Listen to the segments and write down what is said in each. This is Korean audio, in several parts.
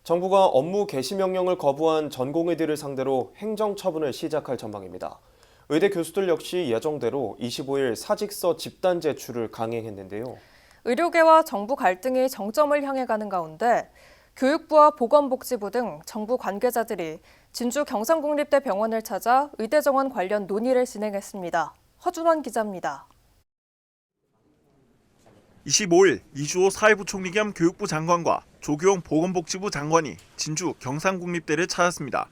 정부가 업무 개시 명령을 거부한 전공의들을 상대로 행정처분을 시작할 전망입니다. 의대 교수들 역시 예정대로 25일 사직서 집단 제출을 강행했는데요. 의료계와 정부 갈등이 정점을 향해 가는 가운데 교육부와 보건복지부 등 정부 관계자들이 진주 경상국립대 병원을 찾아 의대 정원 관련 논의를 진행했습니다. 허준원 기자입니다. 25일 이주호 사회부총리 겸 교육부 장관과 조규용 보건복지부 장관이 진주 경상국립대를 찾았습니다.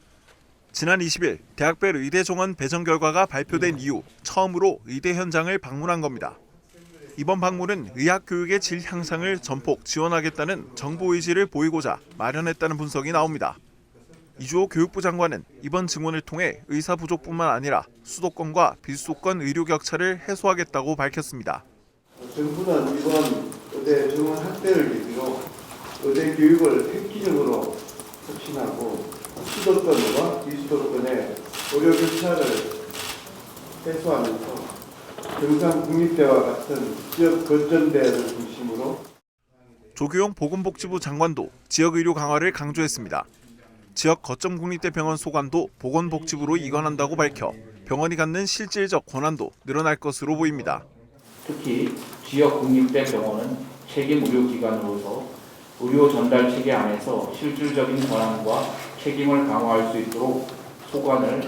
지난 20일 대학별 의대 정원 배정 결과가 발표된 이후 처음으로 의대 현장을 방문한 겁니다. 이번 방문은 의학 교육의 질 향상을 전폭 지원하겠다는 정부 의지를 보이고자 마련했다는 분석이 나옵니다. 이주호 교육부 장관은 이번 증원을 통해 의사 부족뿐만 아니라 수도권과 비수도권 의료 격차를 해소하겠다고 밝혔습니다. 정부는 이번 의대 정원 확대를 계기로 의대 교육을 획기적으로 혁신하고 수도권과 비수도권의 의료 격차를 해소하면서 경상국립대와 같은 지역 거점대를 중심으로 조규용 보건복지부 장관도 지역 의료 강화를 강조했습니다. 지역 거점 국립대 병원 소관도 보건복지부로 이관한다고 밝혀 병원이 갖는 실질적 권한도 늘어날 것으로 보입니다. 특히 지역 국립대 병원은 책임 의료기관으로서 의료 전달 체계 안에서 실질적인 권한과 책임을 강화할 수 있도록 소관을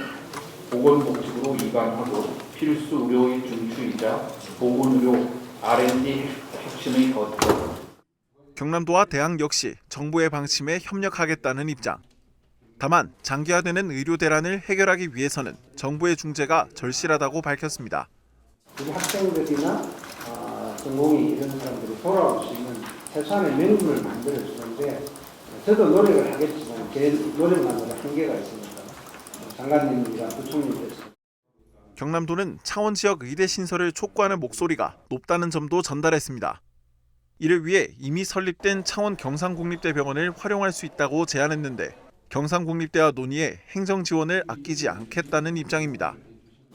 보건복지부로 이관하고 필수 의료의 중추이자 보건의료 R&D 혁신의 거점. 경남도와 대학 역시 정부의 방침에 협력하겠다는 입장. 다만 장기화되는 의료 대란을 해결하기 위해서는 정부의 중재가 절실하다고 밝혔습니다. 우리 학생들이나 전공이 이런 사람들이 돌아올 수 있는 최소한의 명분을 만들어주는데 저도 노력을 하겠지만 제 노력만으로 한계가 있으니까 장관님이랑 부총리께서 경남도는 창원 지역 의대 신설을 촉구하는 목소리가 높다는 점도 전달했습니다. 이를 위해 이미 설립된 창원 경상국립대 병원을 활용할 수 있다고 제안했는데 경상국립대와 논의해 행정 지원을 아끼지 않겠다는 입장입니다.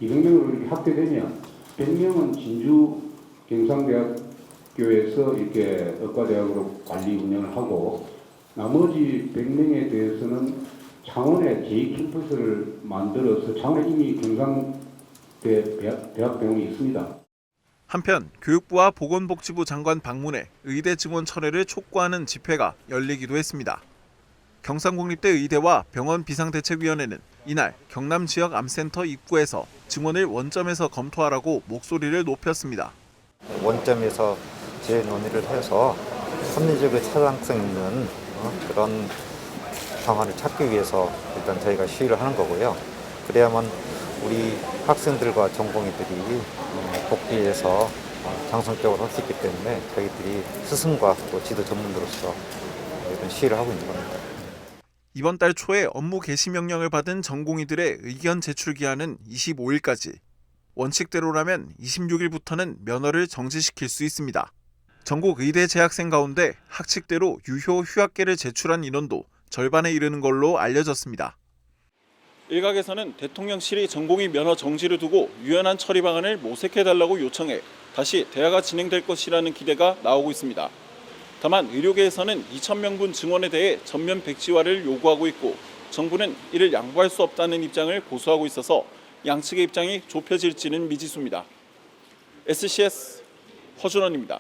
200명으로 이렇게 합계되면 100명은 진주 경상대학교에서 이렇게 의과대학으로 관리 운영을 하고 나머지 100명에 대해서는 창원에 제2캠퍼스를 만들어서 창원에 이미 경상대 대학병원이 있습니다. 한편 교육부와 보건복지부 장관 방문에 의대 증원 철회를 촉구하는 집회가 열리기도 했습니다. 경상국립대 의대와 병원 비상대책위원회는 이날 경남 지역 암센터 입구에서 증원을 원점에서 검토하라고 목소리를 높였습니다. 원점에서 재논의를 해서 합리적인 타당성 있는 그런 방안을 찾기 위해서 일단 저희가 시위를 하는 거고요. 그래야만 우리 학생들과 전공의들이 복귀해서 장성적으로 할 수 있기 때문에 저희들이 스승과 또 지도 전문으로서 이런 시위를 하고 있는 겁니다. 이번 달 초에 업무 개시 명령을 받은 전공의들의 의견 제출 기한은 25일까지. 원칙대로라면 26일부터는 면허를 정지시킬 수 있습니다. 전국 의대 재학생 가운데 학칙대로 유효 휴학계를 제출한 인원도 절반에 이르는 걸로 알려졌습니다. 일각에서는 대통령실이 전공의 면허 정지를 두고 유연한 처리 방안을 모색해달라고 요청해 다시 대화가 진행될 것이라는 기대가 나오고 있습니다. 다만 의료계에서는 2,000명분 증원에 대해 전면 백지화를 요구하고 있고 정부는 이를 양보할 수 없다는 입장을 고수하고 있어서 양측의 입장이 좁혀질지는 미지수입니다. SCS 허준원입니다.